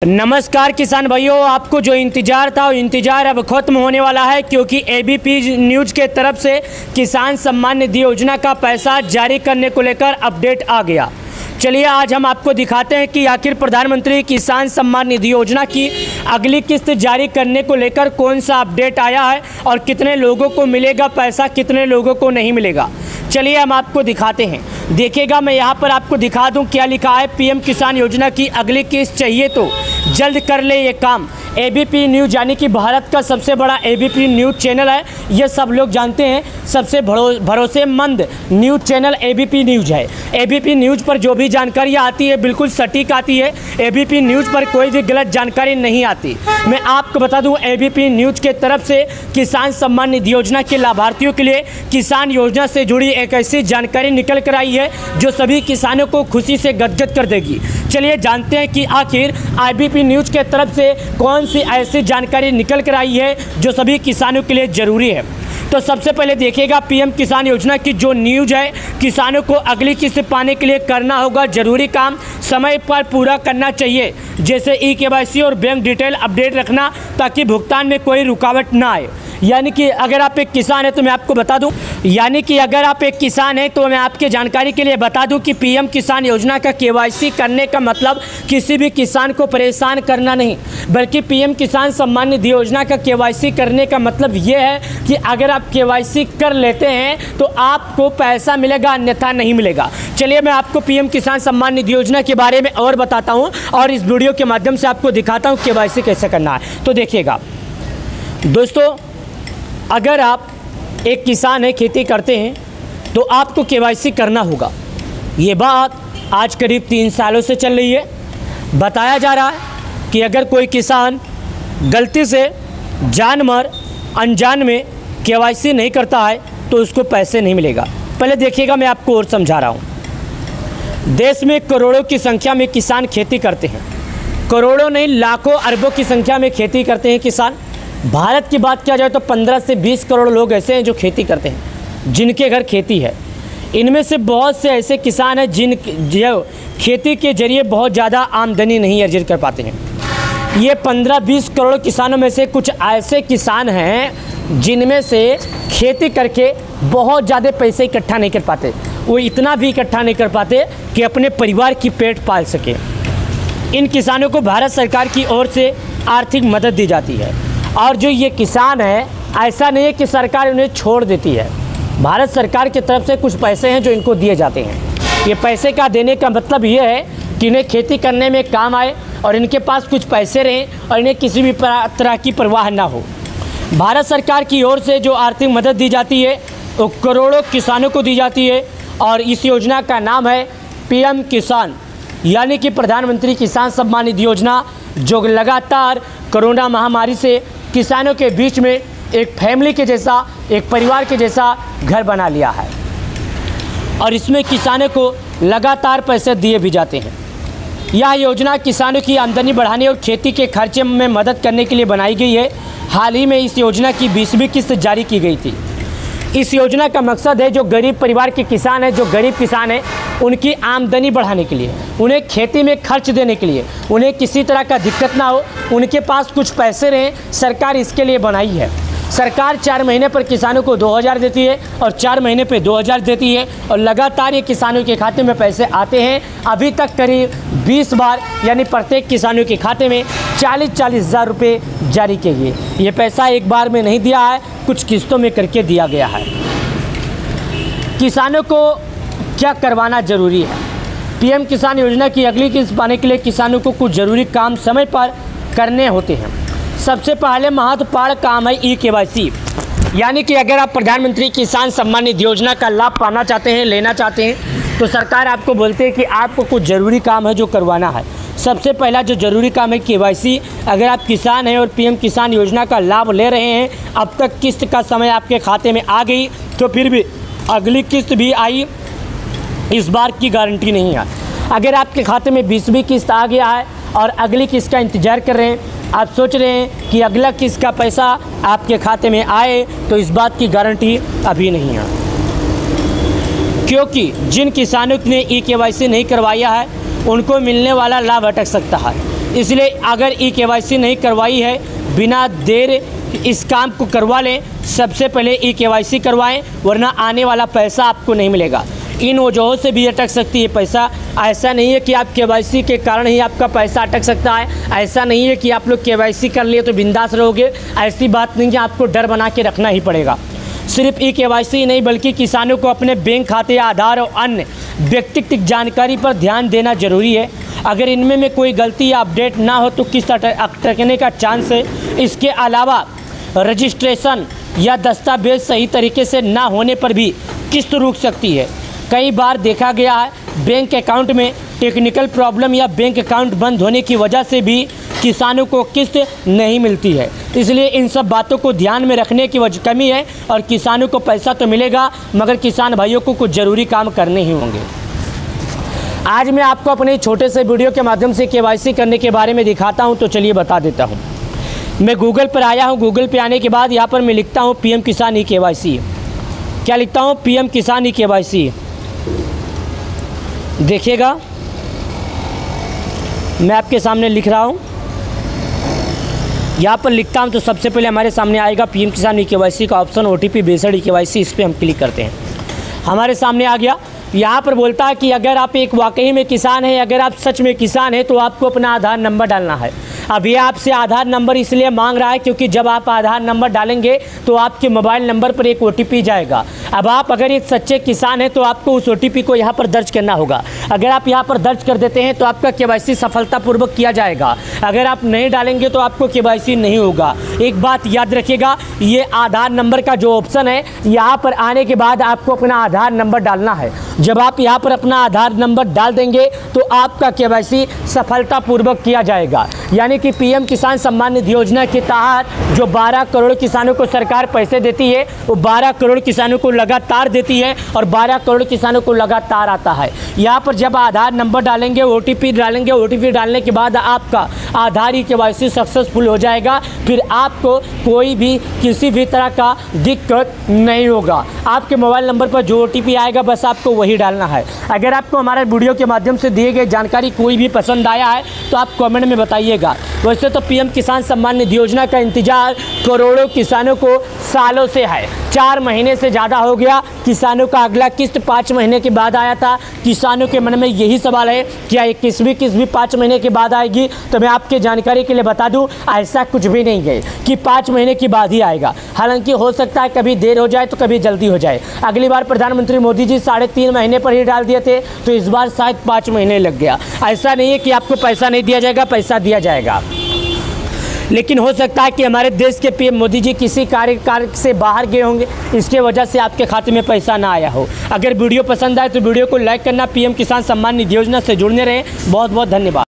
नमस्कार किसान भाइयों, आपको जो इंतज़ार था वो इंतज़ार अब ख़त्म होने वाला है, क्योंकि एबीपी न्यूज़ के तरफ से किसान सम्मान निधि योजना का पैसा जारी करने को लेकर अपडेट आ गया। चलिए आज हम आपको दिखाते हैं कि आखिर प्रधानमंत्री किसान सम्मान निधि योजना की अगली किस्त जारी करने को लेकर कौन सा अपडेट आया है और कितने लोगों को मिलेगा पैसा, कितने लोगों को नहीं मिलेगा। चलिए हम आपको दिखाते हैं। देखिएगा, मैं यहाँ पर आपको दिखा दूँ क्या लिखा है। पीएम किसान योजना की अगली किस्त चाहिए तो जल्द कर ले ये काम। एबीपी न्यूज़ यानी कि भारत का सबसे बड़ा एबीपी न्यूज़ चैनल है, ये सब लोग जानते हैं। सबसे भरोसेमंद न्यूज़ चैनल एबीपी न्यूज़ है। एबीपी न्यूज़ पर जो भी जानकारी आती है बिल्कुल सटीक आती है। एबीपी न्यूज़ पर कोई भी गलत जानकारी नहीं आती। मैं आपको बता दूं, एबीपी न्यूज़ के तरफ से किसान सम्मान निधि योजना के लाभार्थियों के लिए किसान योजना से जुड़ी एक ऐसी जानकारी निकल कर आई है जो सभी किसानों को खुशी से गदगद कर देगी। चलिए जानते हैं कि आखिर एबीपी न्यूज़ के तरफ से कौन सी ऐसी जानकारी निकल कर आई है जो सभी किसानों के लिए ज़रूरी है। तो सबसे पहले देखिएगा, पीएम किसान योजना की जो न्यूज़ है, किसानों को अगली किस्त पाने के लिए करना होगा जरूरी काम, समय पर पूरा करना चाहिए, जैसे ई-केवाईसी और बैंक डिटेल अपडेट रखना ताकि भुगतान में कोई रुकावट ना आए। यानी कि अगर आप एक किसान हैं तो मैं आपको बता दूं, तो मैं आपके जानकारी के लिए बता दूं कि पीएम किसान योजना का केवाईसी करने का मतलब किसी भी किसान को परेशान करना नहीं, बल्कि पीएम किसान सम्मान निधि योजना का केवाईसी करने का मतलब ये है कि अगर आप केवाईसी कर लेते हैं तो आपको पैसा मिलेगा, अन्यथा नहीं मिलेगा। चलिए मैं आपको पीएम किसान सम्मान निधि योजना के बारे में और बताता हूँ और इस वीडियो के माध्यम से आपको दिखाता हूँ केवाईसी कैसे करना है। तो देखिएगा दोस्तों, अगर आप एक किसान है, खेती करते हैं, तो आपको केवाईसी करना होगा। ये बात आज करीब 3 सालों से चल रही है। बताया जा रहा है कि अगर कोई किसान गलती से जानवर अनजान में केवाईसी नहीं करता है तो उसको पैसे नहीं मिलेगा। पहले देखिएगा, मैं आपको और समझा रहा हूँ। देश में करोड़ों की संख्या में किसान खेती करते हैं। करोड़ों नहीं, लाखों अरबों की संख्या में खेती करते हैं किसान। भारत की बात किया जाए तो 15 से 20 करोड़ लोग ऐसे हैं जो खेती करते हैं, जिनके घर खेती है। इनमें से बहुत से ऐसे किसान हैं जो खेती के जरिए बहुत ज़्यादा आमदनी नहीं अर्जित कर पाते हैं। ये 15-20 करोड़ किसानों में से कुछ ऐसे किसान हैं जिनमें से खेती करके बहुत ज़्यादा पैसे इकट्ठा नहीं कर पाते। वो इतना भी इकट्ठा नहीं कर पाते कि अपने परिवार की पेट पाल सके। इन किसानों को भारत सरकार की ओर से आर्थिक मदद दी जाती है। और जो ये किसान है, ऐसा नहीं है कि सरकार उन्हें छोड़ देती है। भारत सरकार की तरफ से कुछ पैसे हैं जो इनको दिए जाते हैं। ये पैसे का देने का मतलब ये है कि इन्हें खेती करने में काम आए और इनके पास कुछ पैसे रहें और इन्हें किसी भी तरह की परवाह ना हो। भारत सरकार की ओर से जो आर्थिक मदद दी जाती है वो करोड़ों किसानों को दी जाती है और इस योजना का नाम है पीएम किसान, यानी कि प्रधानमंत्री किसान सम्मान निधि योजना, जो लगातार कोरोना महामारी से किसानों के बीच में एक फैमिली के जैसा, एक परिवार के जैसा घर बना लिया है। और इसमें किसानों को लगातार पैसे दिए भी जाते हैं। यह योजना किसानों की आमदनी बढ़ाने और खेती के खर्चे में मदद करने के लिए बनाई गई है। हाल ही में इस योजना की 20वीं किस्त जारी की गई थी। इस योजना का मकसद है जो गरीब परिवार के किसान हैं, जो गरीब किसान हैं, उनकी आमदनी बढ़ाने के लिए, उन्हें खेती में खर्च देने के लिए, उन्हें किसी तरह का दिक्कत ना हो, उनके पास कुछ पैसे रहें। सरकार इसके लिए बनाई है। सरकार 4 महीने पर किसानों को 2000 देती है और 4 महीने पे 2000 देती है और लगातार ये किसानों के खाते में पैसे आते हैं। अभी तक करीब 20 बार, यानी प्रत्येक किसानों के खाते में 40-40 हज़ार रुपये जारी किए गए। ये पैसा एक बार में नहीं दिया है, कुछ किस्तों में करके दिया गया है। किसानों को क्या करवाना ज़रूरी है? पीएम किसान योजना की अगली किस्त पाने के लिए किसानों को कुछ ज़रूरी काम समय पर करने होते हैं। सबसे पहले महत्वपूर्ण काम है ई-केवाईसी, यानी कि अगर आप प्रधानमंत्री किसान सम्मान निधि योजना का लाभ पाना चाहते हैं, लेना चाहते हैं, तो सरकार आपको बोलते हैं कि आपको कुछ ज़रूरी काम है जो करवाना है। सबसे पहला जो ज़रूरी काम है केवाईसी। अगर आप किसान हैं और पीएम किसान योजना का लाभ ले रहे हैं, अब तक किस्त का समय आपके खाते में आ गई तो फिर भी अगली किस्त भी आई, इस बार की गारंटी नहीं है। अगर आपके खाते में 20वीं किस्त आ गया है और अगली किस्त का इंतज़ार कर रहे हैं, आप सोच रहे हैं कि अगला किस्त का पैसा आपके खाते में आए, तो इस बात की गारंटी अभी नहीं है, क्योंकि जिन किसानों ने ई-केवाईसी नहीं करवाया है उनको मिलने वाला लाभ अटक सकता है। इसलिए अगर ई-केवाईसी नहीं करवाई है, बिना देर इस काम को करवा लें। सबसे पहले ई-केवाईसी करवाएं, वरना आने वाला पैसा आपको नहीं मिलेगा। इन वजहों से भी अटक सकती है पैसा। ऐसा नहीं है कि आप केवाईसी के कारण ही आपका पैसा अटक सकता है। ऐसा नहीं है कि आप लोग केवाईसी कर लिए तो बिंदास रहोगे, ऐसी बात नहीं है। आपको डर बना के रखना ही पड़ेगा। सिर्फ ई-केवाईसी नहीं, बल्कि किसानों को अपने बैंक खाते, आधार और अन्य व्यक्तिगत जानकारी पर ध्यान देना जरूरी है। अगर इनमें में कोई गलती या अपडेट ना हो तो किस्त अटकने का चांस है। इसके अलावा रजिस्ट्रेशन या दस्तावेज सही तरीके से ना होने पर भी किस्त रुक सकती है। कई बार देखा गया है बैंक अकाउंट में टेक्निकल प्रॉब्लम या बैंक अकाउंट बंद होने की वजह से भी किसानों को किस्त नहीं मिलती है। इसलिए इन सब बातों को ध्यान में रखने की कमी है और किसानों को पैसा तो मिलेगा, मगर किसान भाइयों को कुछ ज़रूरी काम करने ही होंगे। आज मैं आपको अपने छोटे से वीडियो के माध्यम से केवाईसी करने के बारे में दिखाता हूं, तो चलिए बता देता हूं। मैं गूगल पर आया हूं। गूगल पे आने के बाद यहां पर मैं लिखता हूं पीएम किसान ई-केवाईसी। क्या लिखता हूं? पीएम किसान ई-केवाईसी। देखिएगा, मैं आपके सामने लिख रहा हूं। यहाँ पर लिखता हूं तो सबसे पहले हमारे सामने आएगा पीएम किसान ई-केवाईसी का ऑप्शन, OTP बेस्ड ई-केवाईसी। इस पर हम क्लिक करते हैं, हमारे सामने आ गया। यहाँ पर बोलता है कि अगर आप एक वाकई में किसान हैं, अगर आप सच में किसान हैं, तो आपको अपना आधार नंबर डालना है। अब ये आपसे आधार नंबर इसलिए मांग रहा है क्योंकि जब आप आधार नंबर डालेंगे तो आपके मोबाइल नंबर पर एक OTP जाएगा। अब आप अगर एक सच्चे किसान हैं तो आपको उस OTP को यहाँ पर दर्ज करना होगा। अगर आप यहाँ पर दर्ज कर देते हैं तो आपका केवाईसी सफलतापूर्वक किया जाएगा। अगर आप नहीं डालेंगे तो आपको केवाईसी नहीं होगा। एक बात याद रखिएगा, ये आधार नंबर का जो ऑप्शन है, यहाँ पर आने के बाद आपको अपना आधार नंबर डालना है। जब आप यहाँ पर अपना आधार नंबर डाल देंगे तो आपका केवाईसी सफलतापूर्वक किया जाएगा। यानी कि पीएम किसान सम्मान निधि योजना के तहत जो 12 करोड़ किसानों को सरकार पैसे देती है, वो 12 करोड़ किसानों को लगातार देती है और 12 करोड़ किसानों को लगातार आता है। यहाँ पर जब आधार नंबर डालेंगे, OTP डालेंगे, OTP डालने के बाद आपका आधार ई-केवाईसी सक्सेसफुल हो जाएगा। फिर आपको कोई भी किसी भी तरह का दिक्कत नहीं होगा। आपके मोबाइल नंबर पर जो OTP आएगा बस आपको वही डालना है। अगर आपको हमारे वीडियो के माध्यम से दिए गए जानकारी कोई भी पसंद आया है तो आप कमेंट में बताइएगा। वैसे तो पीएम किसान सम्मान निधि योजना का इंतजार करोड़ों किसानों को सालों से है। 4 महीने से ज़्यादा हो गया। किसानों का अगला किस्त 5 महीने के बाद आया था। किसानों के मन में यही सवाल है, क्या ये किस्त भी 5 महीने के बाद आएगी? तो मैं आपके जानकारी के लिए बता दूं, ऐसा कुछ भी नहीं है कि 5 महीने के बाद ही आएगा। हालांकि हो सकता है कभी देर हो जाए तो कभी जल्दी हो जाए। अगली बार प्रधानमंत्री मोदी जी 3.5 महीने पर ही डाल दिए थे, तो इस बार शायद 5 महीने लग गया। ऐसा नहीं है कि आपको पैसा नहीं दिया जाएगा, पैसा दिया जाएगा। लेकिन हो सकता है कि हमारे देश के पीएम मोदी जी किसी कार्य से बाहर गए होंगे, इसके वजह से आपके खाते में पैसा ना आया हो। अगर वीडियो पसंद आए तो वीडियो को लाइक करना। पीएम किसान सम्मान निधि योजना से जुड़ने रहें। बहुत बहुत धन्यवाद।